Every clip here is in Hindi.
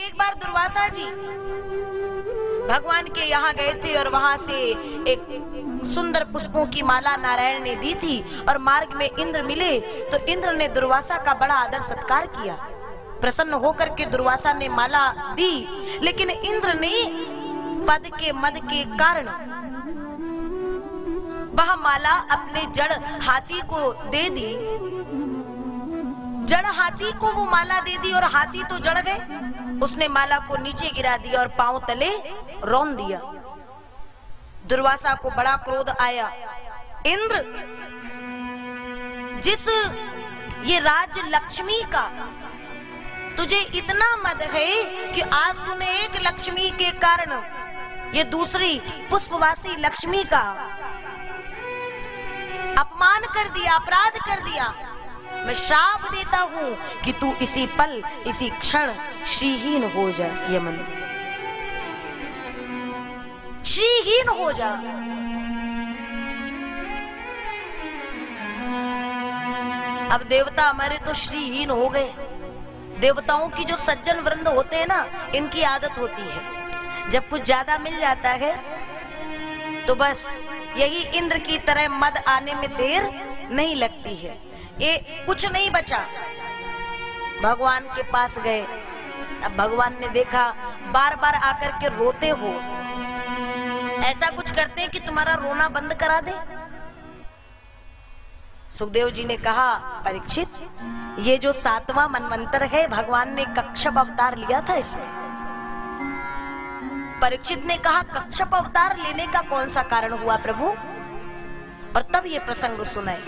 एक बार दुर्वासा जी भगवान के यहाँ गए थे और वहां से एक सुंदर पुष्पों की माला नारायण ने दी थी और मार्ग में इंद्र मिले तो इंद्र ने दुर्वासा का बड़ा आदर सत्कार किया। प्रसन्न होकर के दुर्वासा ने माला दी, लेकिन इंद्र ने पद के मद के कारण वह माला अपने जड़ हाथी को दे दी। जड़ हाथी को वो माला दे दी और हाथी तो जड़ गए। उसने माला को नीचे गिरा दिया और पांव तले रौंद दिया। दुर्वासा को बड़ा क्रोध आया। इंद्र, जिस ये राज लक्ष्मी का तुझे इतना मद है कि आज तूने एक लक्ष्मी के कारण ये दूसरी पुष्पवासी लक्ष्मी का अपमान कर दिया, अपराध कर दिया। मैं शाप देता हूं कि तू इसी पल, इसी क्षण श्रीहीन हो जा। ये मन श्रीहीन हो जा। अब देवता हमारे तो श्रीहीन हो गए। देवताओं की जो सज्जन वृंद होते हैं ना, इनकी आदत होती है जब कुछ ज्यादा मिल जाता है तो बस यही इंद्र की तरह मद आने में देर नहीं लगती है। ये कुछ नहीं बचा, भगवान के पास गए। अब भगवान ने देखा बार बार आकर के रोते हो, ऐसा कुछ करते हैं कि तुम्हारा रोना बंद करा दे। सुखदेव जी ने कहा, परीक्षित, ये जो 7वां मनवंतर है, भगवान ने कच्छप अवतार लिया था इसमें। परीक्षित ने कहा, कच्छप अवतार लेने का कौन सा कारण हुआ प्रभु? और तब ये प्रसंग सुनाए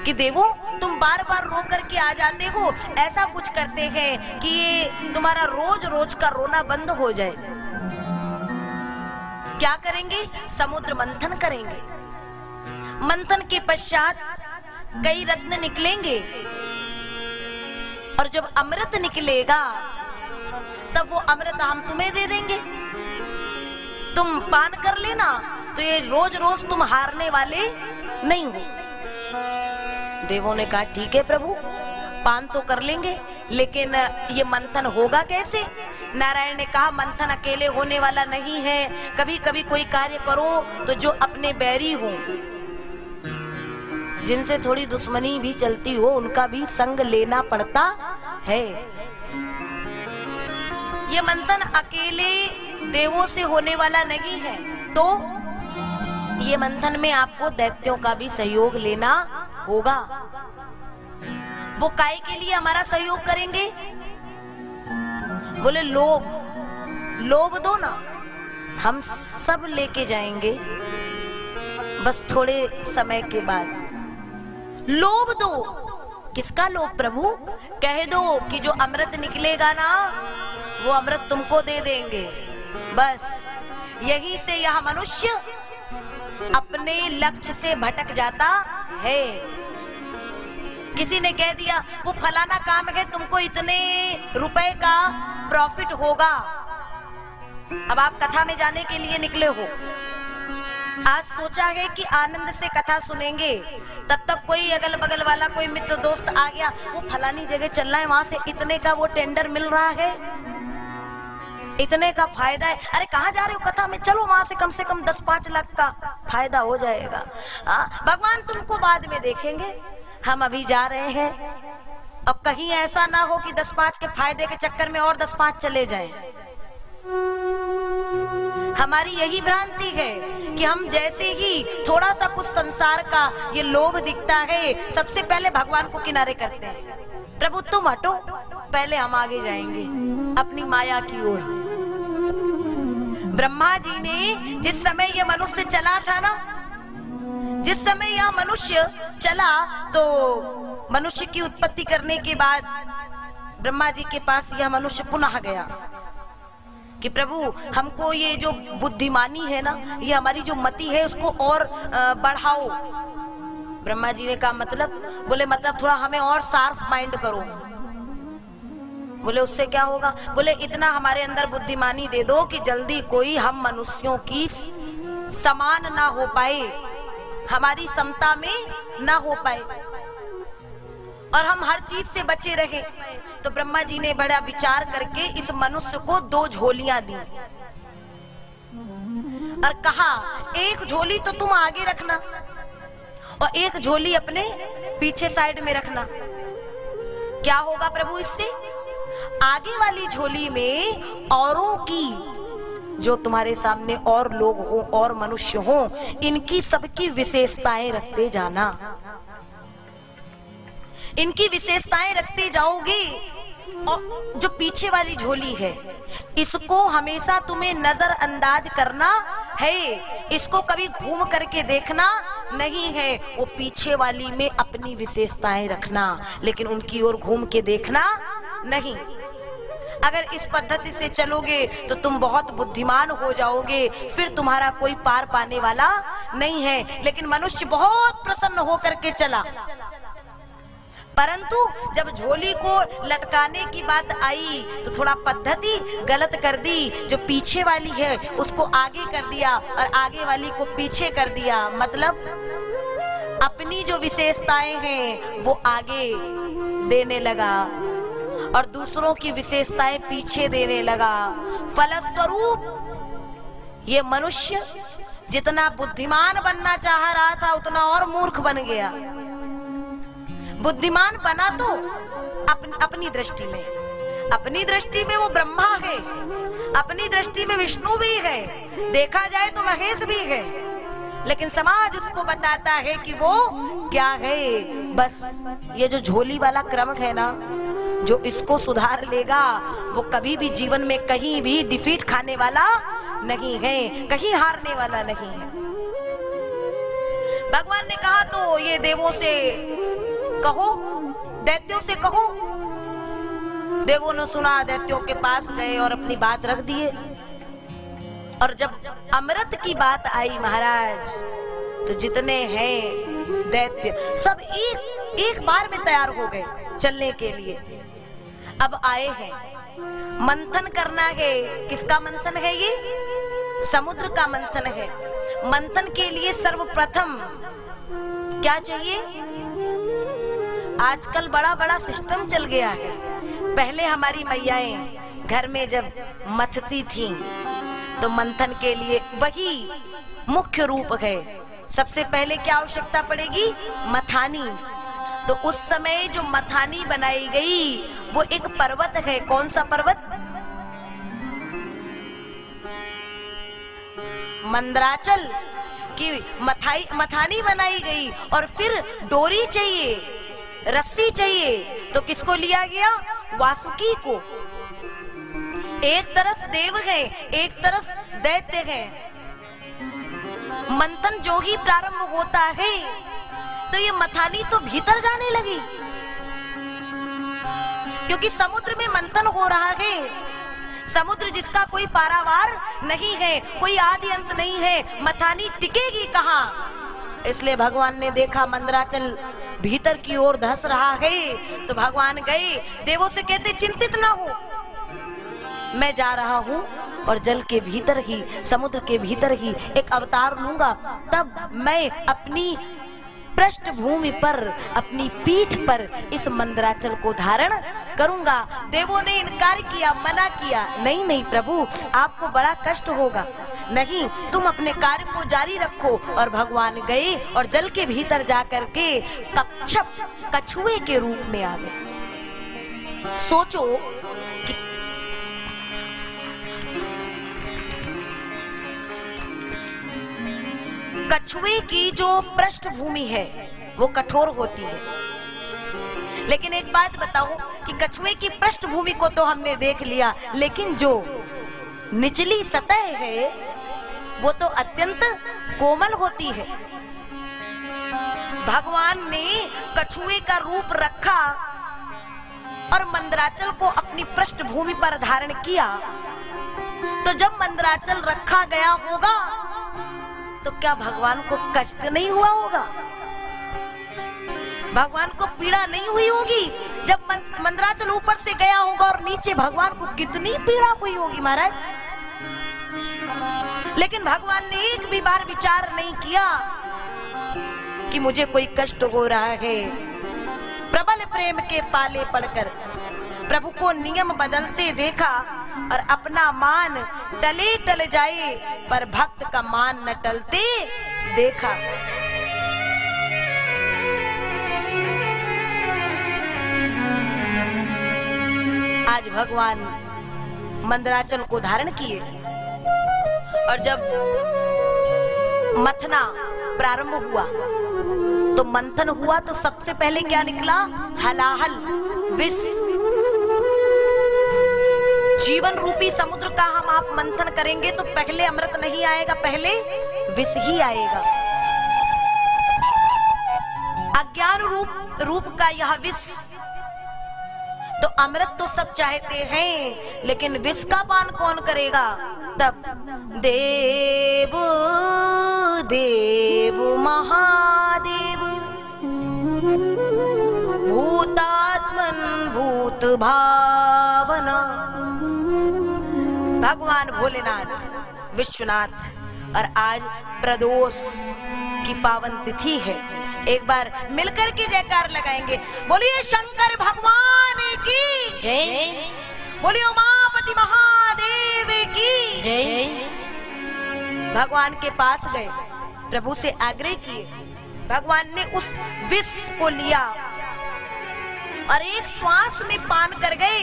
कि देवो, तुम बार बार रो करके आ जाते हो, ऐसा कुछ करते हैं कि ये तुम्हारा रोज रोज का रोना बंद हो जाए। क्या करेंगे? समुद्र मंथन करेंगे। मंथन के पश्चात कई रत्न निकलेंगे और जब अमृत निकलेगा तब वो अमृत हम तुम्हें दे देंगे, तुम पान कर लेना, तो ये रोज रोज तुम हारने वाले नहीं हो। देवों ने कहा, ठीक है प्रभु, पान तो कर लेंगे, लेकिन ये मंथन होगा कैसे? नारायण ने कहा, मंथन अकेले होने वाला नहीं है। कभी कभी कोई कार्य करो तो जो अपने बैरी हो, जिनसे थोड़ी दुश्मनी भी चलती हो, उनका भी संग लेना पड़ता है। ये मंथन अकेले देवों से होने वाला नहीं है, तो ये मंथन में आपको दैत्यों का भी सहयोग लेना होगा। वो काय के लिए हमारा सहयोग करेंगे? बोले लोभ दो ना, हम सब लेके जाएंगे, बस थोड़े समय के बाद। लोभ दो। किसका लोभ प्रभु? कह दो कि जो अमृत निकलेगा ना, वो अमृत तुमको दे देंगे। बस यही से यह मनुष्य अपने लक्ष्य से भटक जाता है। किसी ने कह दिया वो फलाना काम है, तुमको इतने रुपए का प्रॉफिट होगा। अब आप कथा में जाने के लिए निकले हो, आज सोचा है कि आनंद से कथा सुनेंगे, तब तक कोई अगल बगल वाला कोई मित्र दोस्त आ गया, वो फलानी जगह चलना है, वहां से इतने का वो टेंडर मिल रहा है, इतने का फायदा है। अरे कहाँ जा रहे हो? कथा में चलो, वहां से कम 10-5 लाख का फायदा हो जाएगा। भगवान तुमको बाद में देखेंगे, हम अभी जा रहे हैं। अब कहीं ऐसा ना हो कि 10-5 के फायदे के चक्कर में और 10-5 चले जाएं। हमारी यही भ्रांति है कि हम जैसे ही थोड़ा सा कुछ संसार का ये लोभ दिखता है, सबसे पहले भगवान को किनारे करते हैं। प्रभु तुम हटो, पहले हम आगे जाएंगे अपनी माया की ओर। ब्रह्मा जी ने जिस समय ये मनुष्य चला था ना, जिस समय यह मनुष्य चला, तो मनुष्य की उत्पत्ति करने के बाद ब्रह्मा जी के पास यह मनुष्य पुनः गया कि प्रभु हमको ये जो बुद्धिमानी है ना, ये हमारी जो मति है, उसको और बढ़ाओ। ब्रह्मा जी ने कहा मतलब? बोले मतलब थोड़ा हमें और शार्प माइंड करो। बोले उससे क्या होगा? बोले इतना हमारे अंदर बुद्धिमानी दे दो कि जल्दी कोई हम मनुष्यों की समान ना हो पाए, हमारी समता में ना हो पाए, और हम हर चीज से बचे रहे। तो ब्रह्मा जी ने बड़ा विचार करके इस मनुष्य को 2 झोलियां दी और कहा एक झोली तो तुम आगे रखना और एक झोली अपने पीछे साइड में रखना। क्या होगा प्रभु इससे? आगे वाली झोली में औरों की, जो तुम्हारे सामने और लोग हो और मनुष्य हो, इनकी सबकी विशेषताएं रखते जाना। इनकी विशेषताएं रखते जाओगे और जो पीछे वाली झोली है इसको हमेशा तुम्हें नजरअंदाज करना है, इसको कभी घूम करके देखना नहीं है। वो पीछे वाली में अपनी विशेषताएं रखना, लेकिन उनकी ओर घूम के देखना नहीं। अगर इस पद्धति से चलोगे तो तुम बहुत बुद्धिमान हो जाओगे, फिर तुम्हारा कोई पार पाने वाला नहीं है। लेकिन मनुष्य बहुत प्रसन्न होकर के चला, परंतु जब झोली को लटकाने की बात आई तो थोड़ा पद्धति गलत कर दी। जो पीछे वाली है उसको आगे कर दिया और आगे वाली को पीछे कर दिया। मतलब अपनी जो विशेषताएं हैं वो आगे देने लगा और दूसरों की विशेषताएं पीछे देने लगा। फलस्वरूप ये मनुष्य जितना बुद्धिमान बनना चाह रहा था उतना और मूर्ख बन गया। बुद्धिमान बना तो अपनी दृष्टि में वो ब्रह्मा है, अपनी दृष्टि में विष्णु भी है, देखा जाए तो महेश भी है, लेकिन समाज उसको बताता है कि वो क्या है। बस ये जो झोली वाला क्रम है ना, जो इसको सुधार लेगा वो कभी भी जीवन में कहीं भी डिफीट खाने वाला नहीं है, कहीं हारने वाला नहीं है। भगवान ने कहा तो ये देवों से कहो, दैत्यों से कहो। देवों ने सुना, दैत्यों के पास गए और अपनी बात रख दिए। और जब अमृत की बात आई महाराज, तो जितने हैं दैत्य सब एक बार में तैयार हो गए चलने के लिए। अब आए हैं, मंथन करना है। किसका मंथन है? ये समुद्र का मंथन है। मंथन के लिए सर्वप्रथम क्या चाहिए? आजकल बड़ा बड़ा सिस्टम चल गया है। पहले हमारी मैयाएं घर में जब मथती थीं तो मंथन के लिए वही मुख्य रूप है। सबसे पहले क्या आवश्यकता पड़ेगी? मथानी। तो उस समय जो मथानी बनाई गई वो एक पर्वत है। कौन सा पर्वत? मंदराचल की मथानी बनाई गई। और फिर डोरी चाहिए, रस्सी चाहिए। तो किसको लिया गया? वासुकी को। एक तरफ देव है, एक तरफ दैत्य है। मंथन जो ही प्रारंभ होता है तो ये मथानी तो भीतर जाने लगी, क्योंकि समुद्र में मंथन हो रहा है। समुद्र जिसका कोई पारावार नहीं है, कोई आदि अंत नहीं है, मथानी टिकेगी कहाँ? इसलिए भगवान ने देखा मंदराचल भीतर की ओर धंस रहा है, तो भगवान गए, देवों से कहते चिंतित ना हो, मैं जा रहा हूँ और जल के भीतर ही, समुद्र के भीतर ही एक अवतार लूंगा। तब मैं अपनी पृष्ठभूमि पर, अपनी पीठ पर इस मंदराचल को धारण करूंगा। देवों ने इनकार किया, मना किया, नहीं नहीं प्रभु, आपको बड़ा कष्ट होगा, नहीं, तुम अपने कार्य को जारी रखो। और भगवान गए और जल के भीतर जाकर के कच्छप, कछुए के रूप में आ गए। सोचो कि कछुए की जो पृष्ठभूमि है वो कठोर होती है, लेकिन एक बात बताओ कि कछुए की पृष्ठभूमि को तो हमने देख लिया, लेकिन जो निचली सतह है वो तो अत्यंत कोमल होती है। भगवान ने कछुए का रूप रखा और मंदराचल को अपनी पृष्ठभूमि पर धारण किया। तो जब मंदराचल रखा गया होगा तो क्या भगवान को कष्ट नहीं हुआ होगा? भगवान को पीड़ा नहीं हुई होगी? जब मंदराचल ऊपर से गया होगा और नीचे भगवान को कितनी पीड़ा हुई होगी महाराज। लेकिन भगवान ने एक भी बार विचार नहीं किया कि मुझे कोई कष्ट हो रहा है। प्रबल प्रेम के पाले पड़कर प्रभु को नियम बदलते देखा और अपना मान टले टल जाए पर भक्त का मान न टलते देखा। आज भगवान मंदराचल को धारण किए और जब मथना प्रारंभ हुआ तो मंथन हुआ तो सबसे पहले क्या निकला? हलाहल, विष। जीवन रूपी समुद्र का हम आप मंथन करेंगे तो पहले अमृत नहीं आएगा, पहले विष ही आएगा। अज्ञान रूप का यह विष, तो अमृत तो सब चाहते हैं लेकिन विष का पान कौन करेगा? तब देव देव महादेव भूतात्मन भूत भावना, भगवान भोलेनाथ विश्वनाथ। और आज प्रदोष की पावन तिथि है, एक बार मिलकर के जयकार लगाएंगे। बोलिए शंकर भगवान की जय, बोलिए उमापति महादेव की जय। भगवान के पास गए, प्रभु से आग्रह किए। भगवान ने उस विष को लिया और एक श्वास में पान कर गए,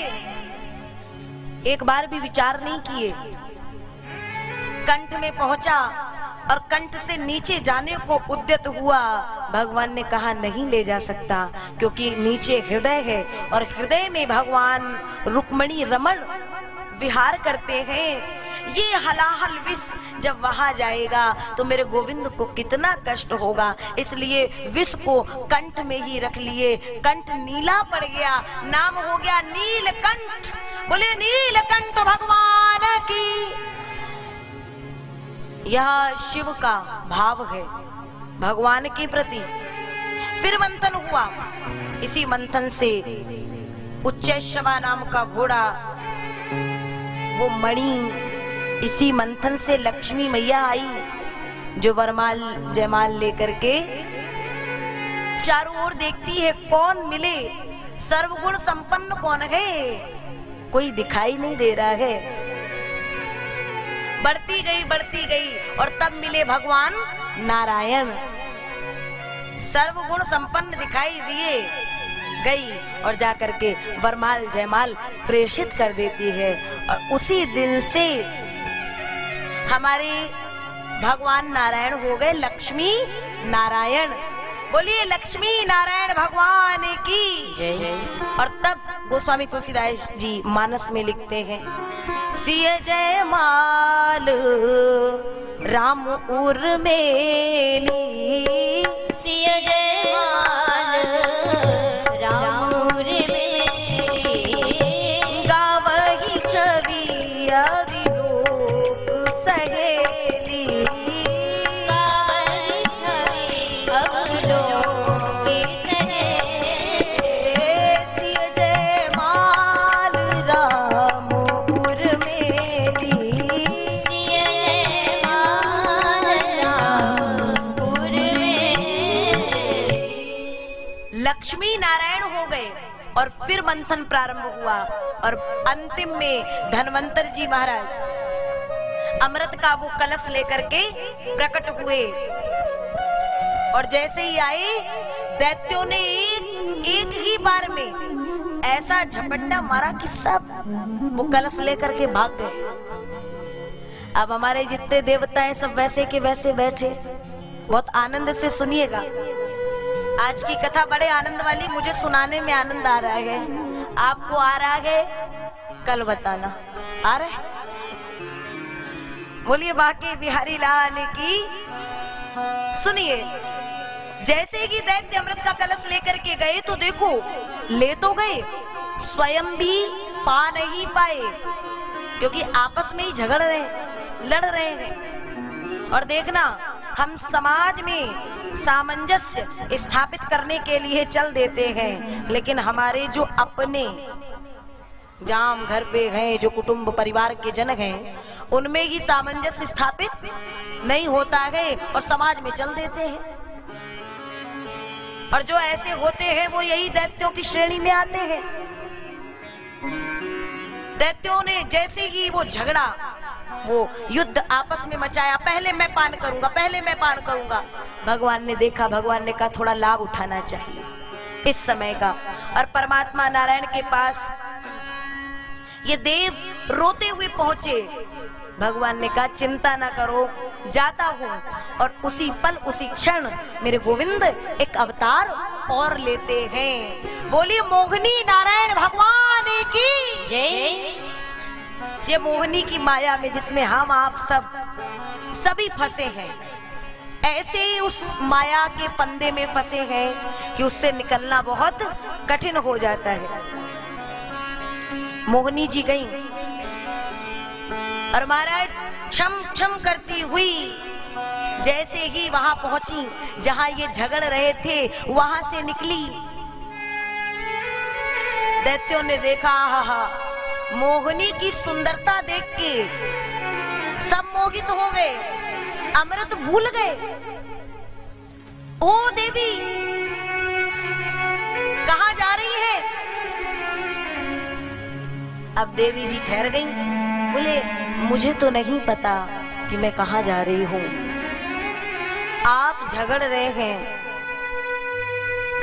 एक बार भी विचार नहीं किए। कंठ में पहुंचा और कंठ से नीचे जाने को उद्यत हुआ। भगवान ने कहा नहीं ले जा सकता, क्योंकि नीचे हृदय है और हृदय में भगवान रुक्मणी रमण विहार करते हैं। ये हलाहल विष जब वहां जाएगा तो मेरे गोविंद को कितना कष्ट होगा, इसलिए विष को कंठ में ही रख लिए। कंठ नीला पड़ गया, नाम हो गया नीलकंठ। बोले नीलकंठ भगवान की। यह शिव का भाव है भगवान के प्रति। फिर मंथन हुआ, इसी मंथन से उच्चैश्रवा नाम का घोड़ा, वो मणि, इसी मंथन से लक्ष्मी मैया आई जो वरमाल जयमाल लेकर के चारों ओर देखती है कौन मिले, सर्वगुण संपन्न कौन है, कोई दिखाई नहीं दे रहा है। बढ़ती गई और तब मिले भगवान नारायण, सर्वगुण संपन्न दिखाई दिए। गई और जाकर के वरमाल जयमाल प्रेषित कर देती है। और उसी दिन से हमारे भगवान नारायण हो गए लक्ष्मी नारायण। बोलिए लक्ष्मी नारायण भगवान की जय। और तब गोस्वामी तुलसीदास जी मानस में लिखते हैं, सिय जय माल राम उर्मेली, सिय जय माल राम उर्मेली, गावही छवि अविलोक सहेली, गावही छवि अवलोक सहेली, सिय जय माल राम उर्मेली, सिय जय माल राम उर्मेली। लक्ष्मी नारायण हो गए। और फिर मंथन प्रारंभ हुआ और अंतिम में धन्वंतर जी महाराज अमृत का वो कलश लेकर के प्रकट हुए। और जैसे ही आए, दैत्यों ने एक ही बार में ऐसा झपट्टा मारा कि सब वो कलश लेकर के भाग गए। अब हमारे जितने देवता हैं सब वैसे के वैसे बैठे। बहुत आनंद से सुनिएगा, आज की कथा बड़े आनंद वाली, मुझे सुनाने में आनंद आ रहा है। आपको आ रहा है? कल बताना। आ रहा है? बोलिए बाकी बिहारी लाल की। सुनिए, जैसे ही दैत्य अमृत का कलश लेकर के गए तो देखो, ले तो गए, स्वयं भी पा नहीं पाए, क्योंकि आपस में ही झगड़ रहे, लड़ रहे हैं। और देखना, हम समाज में सामंजस्य स्थापित करने के लिए चल देते हैं, लेकिन हमारे जो अपने जाम घर पे हैं, जो कुटुंब परिवार के जन हैं, उनमें ही सामंजस्य स्थापित नहीं होता है और समाज में चल देते हैं। और जो ऐसे होते हैं वो यही दैत्यों की श्रेणी में आते हैं। दैत्यों ने जैसे ही वो झगड़ा, वो युद्ध आपस में मचाया, पहले मैं पान करूंगा, पहले मैं पान करूंगा। भगवान ने देखा, भगवान ने कहा थोड़ा लाभ उठाना चाहिए इस समय का। और परमात्मा नारायण के पास ये देव रोते हुए पहुंचे। भगवान ने कहा चिंता ना करो, जाता हूं। और उसी पल उसी क्षण मेरे गोविंद एक अवतार और लेते हैं। बोलिए मोहिनी नारायण भगवान की जय। जे मोहिनी की माया में जिसमें हम आप सभी फंसे हैं, ऐसे ही उस माया के फंदे में फंसे हैं कि उससे निकलना बहुत कठिन हो जाता है। मोहिनी जी गई और महाराज छम छम करती हुई जैसे ही वहां पहुंची जहां ये झगड़ रहे थे, वहां से निकली। दैत्यों ने देखा, हा मोहिनी की सुंदरता देख के सब मोहित हो गए, अमृत भूल गए। ओ देवी कहां जा रही है? अब देवी जी ठहर गई, बोले मुझे तो नहीं पता कि मैं कहां जा रही हूं। आप झगड़ रहे हैं,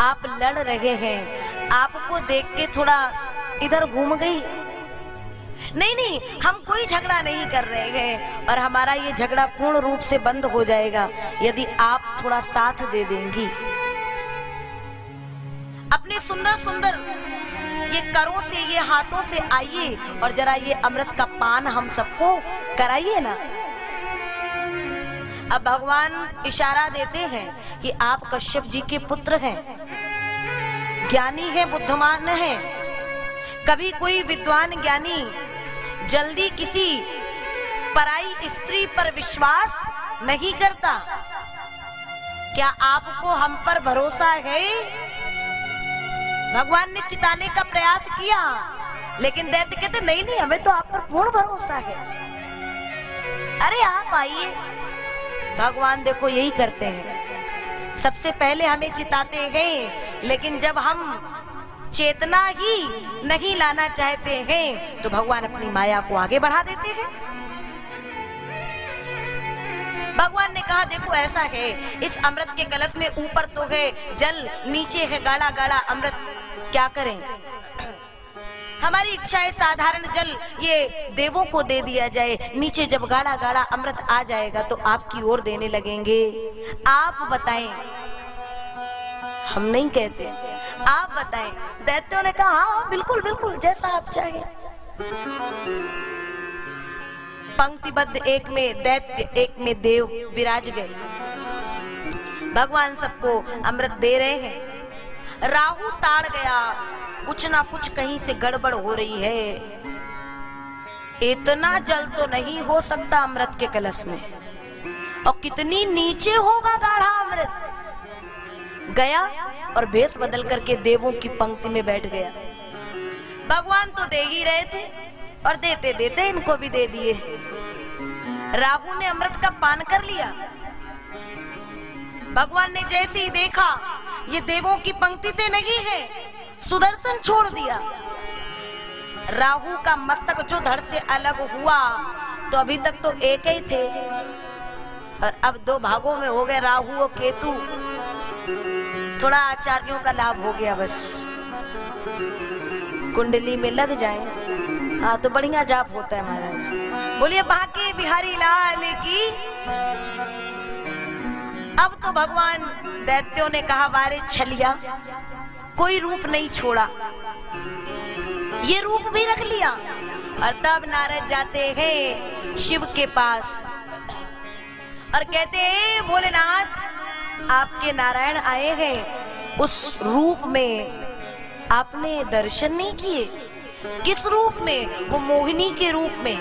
आप लड़ रहे हैं, आपको देख के थोड़ा इधर घूम गई। नहीं नहीं, हम कोई झगड़ा नहीं कर रहे हैं और हमारा ये झगड़ा पूर्ण रूप से बंद हो जाएगा यदि आप थोड़ा साथ दे देंगी। अपने सुंदर सुंदर ये करों से, ये हाथों से आइए और जरा ये अमृत का पान हम सबको कराइए ना। अब भगवान इशारा देते हैं कि आप कश्यप जी के पुत्र हैं, ज्ञानी है, बुद्धिमान है। कभी कोई विद्वान ज्ञानी जल्दी किसी पराई स्त्री पर विश्वास नहीं करता। क्या आपको हम पर भरोसा है? भगवान ने चिताने का प्रयास किया, लेकिन दैत्य कहते नहीं नहीं, हमें तो आप पर पूर्ण भरोसा है। अरे आप आइए। भगवान देखो यही करते हैं, सबसे पहले हमें चिताते हैं, लेकिन जब हम चेतना ही नहीं लाना चाहते हैं तो भगवान अपनी माया को आगे बढ़ा देते हैं। भगवान ने कहा देखो ऐसा है, इस अमृत के कलश में ऊपर तो है जल, नीचे है गाढ़ा गाढ़ा अमृत, क्या करें? हमारी इच्छा है साधारण जल ये देवों को दे दिया जाए, नीचे जब गाढ़ा गाढ़ा अमृत आ जाएगा तो आपकी ओर देने लगेंगे। आप बताएं। हम नहीं कहते, आप बताएं। दैत्यों ने कहा हाँ बिल्कुल बिल्कुल, जैसा आप चाहें। पंक्तिबद्ध एक में दैत्य एक में देव विराज गए। भगवान सबको अमृत दे रहे हैं। राहु ताड़ गया, कुछ ना कुछ कहीं से गड़बड़ हो रही है। इतना जल तो नहीं हो सकता अमृत के कलश में, और कितनी नीचे होगा गाढ़ा अमृत। गया और भेष बदल करके देवों की पंक्ति में बैठ गया। भगवान तो दे ही रहे थे और देते देते इनको भी दे दिए। राहु ने अमृत का पान कर लिया। भगवान ने जैसे ही देखा ये देवों की पंक्ति से नहीं है, सुदर्शन छोड़ दिया। राहु का मस्तक जो धड़ से अलग हुआ, तो अभी तक तो एक ही थे और अब दो भागों में हो गए राहु और केतु। थोड़ा आचार्यों का लाभ हो गया, बस कुंडली में लग जाए हाँ तो बढ़िया जाप होता है महाराज। बोलिए बांके बिहारी लाल की। अब तो भगवान दैत्यों ने कहा वारे छलिया, कोई रूप नहीं छोड़ा, ये रूप भी रख लिया। और तब नारद जाते हैं शिव के पास और कहते हैं भोलेनाथ आपके नारायण आए हैं, उस रूप में आपने दर्शन नहीं किए। किस रूप में? वो मोहिनी के रूप में।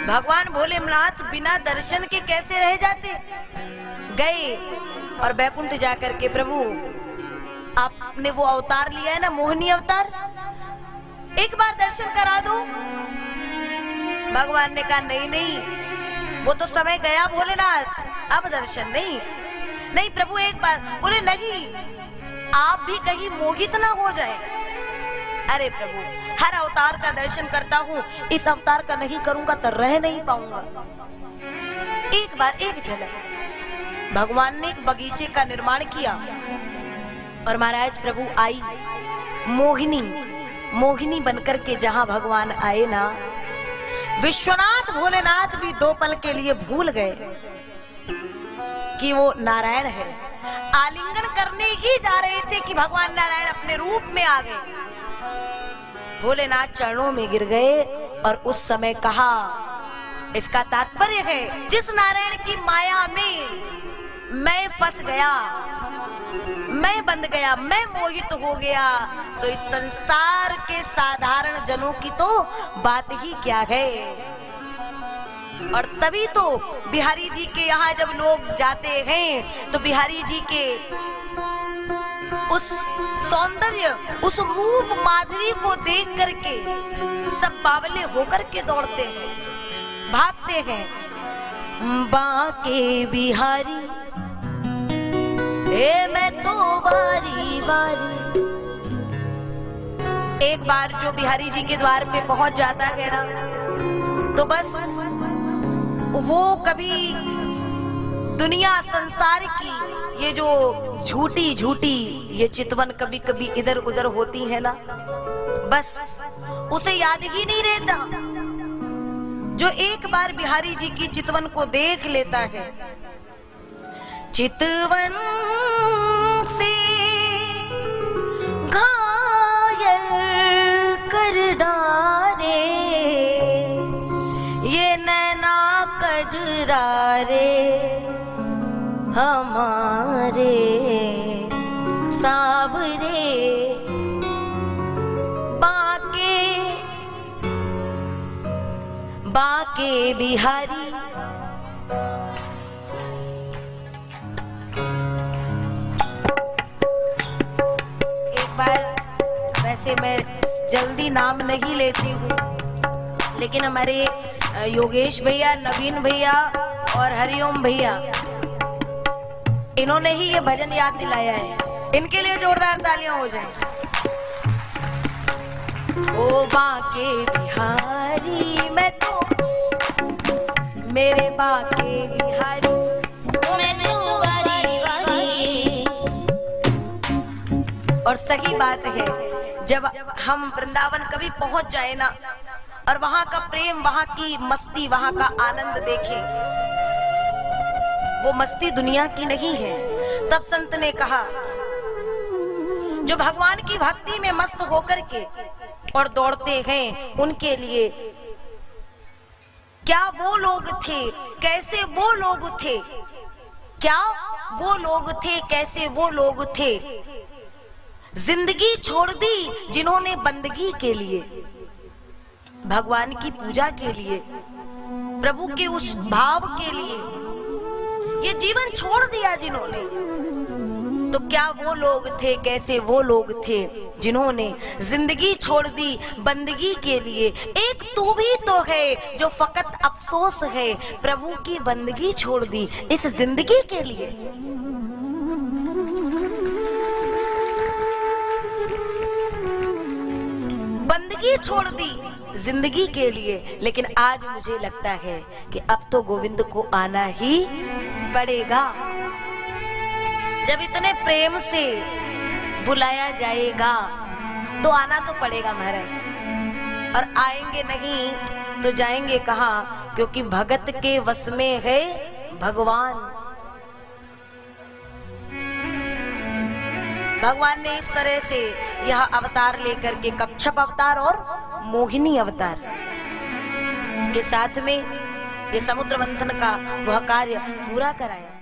भगवान भोलेनाथ बिना दर्शन के कैसे रह जाते? गए और बैकुंठ जाकर के प्रभु आपने वो अवतार लिया है ना, मोहिनी अवतार, एक बार दर्शन करा दो। भगवान ने कहा नहीं नहीं, वो तो समय गया भोलेनाथ, अब दर्शन नहीं। नहीं प्रभु एक बार। बोले नहीं, आप भी कहीं मोहित ना हो जाए। अरे प्रभु, हर अवतार का दर्शन करता हूँ, इस अवतार का नहीं करूंगा तो रह नहीं पाऊंगा। एक बार एक झलक भगवान ने एक बगीचे का निर्माण किया और महाराज प्रभु आई मोहिनी बनकर के जहां भगवान आए ना, विश्वनाथ भोलेनाथ भी 2 पल के लिए भूल गए कि वो नारायण है। आलिंगन करने ही जा रहे थे कि भगवान नारायण अपने रूप में आ गए। भोलेनाथ चरणों में गिर गए और उस समय कहा, इसका तात्पर्य है जिस नारायण की माया में मैं फंस गया, मैं बंध गया, मैं मोहित हो गया, तो इस संसार के साधारण जनों की तो बात ही क्या है। और तभी तो बिहारी जी के यहाँ जब लोग जाते हैं तो बिहारी जी के उस सौंदर्य, उस रूप माधुरी को देख करके सब बावले होकर के दौड़ते हैं, भागते हैं। बांके बिहारी मैं तो बारी बारी। एक बार जो बिहारी जी के द्वार पे पहुंच जाता है ना, तो बस वो कभी दुनिया संसार की ये जो झूठी ये चितवन कभी कभी इधर उधर होती है ना, बस उसे याद ही नहीं रहता। जो एक बार बिहारी जी की चितवन को देख लेता है, चितवन से घायल कर डाले ये नैना कजरारे हमारे सावरे। बांके बिहारी एक बार, वैसे मैं जल्दी नाम नहीं लेती हूँ, लेकिन हमारे योगेश भैया, नवीन भैया और हरिओम भैया, इन्होंने ही ये भजन याद दिलाया है। इनके लिए जोरदार तालियां हो जाए। ओ बांके बिहारी मैं तो, मेरे बांके बिहारी मैं तो बारी बारी। और सही बात है, जब हम वृंदावन कभी पहुंच जाए ना और वहां का प्रेम, वहां की मस्ती, वहां का आनंद देखें, वो मस्ती दुनिया की नहीं है। तब संत ने कहा, जो भगवान की भक्ति में मस्त होकर के और दौड़ते हैं, उनके लिए क्या वो लोग थे, कैसे वो लोग थे, क्या वो लोग थे, कैसे वो लोग थे, जिंदगी छोड़ दी जिन्होंने बंदगी के लिए, भगवान की पूजा के लिए, प्रभु के उस भाव के लिए ये जीवन छोड़ दिया जिन्होंने, तो क्या वो लोग थे, कैसे वो लोग थे जिन्होंने जिंदगी छोड़ दी बंदगी के लिए। एक तू भी तो है जो फकत अफसोस है, प्रभु की बंदगी छोड़ दी इस जिंदगी के लिए। बंदगी छोड़ दी जिंदगी के लिए, लेकिन आज मुझे लगता है कि अब तो गोविंद को आना ही पड़ेगा। जब इतने प्रेम से बुलाया जाएगा तो आना तो पड़ेगा महाराज, और आएंगे नहीं तो जाएंगे कहाँ, क्योंकि भगत के वश में है भगवान। भगवान ने इस तरह से यह अवतार लेकर के कच्छप अवतार और मोहिनी अवतार के साथ में ये समुद्र मंथन का वह कार्य पूरा कराया।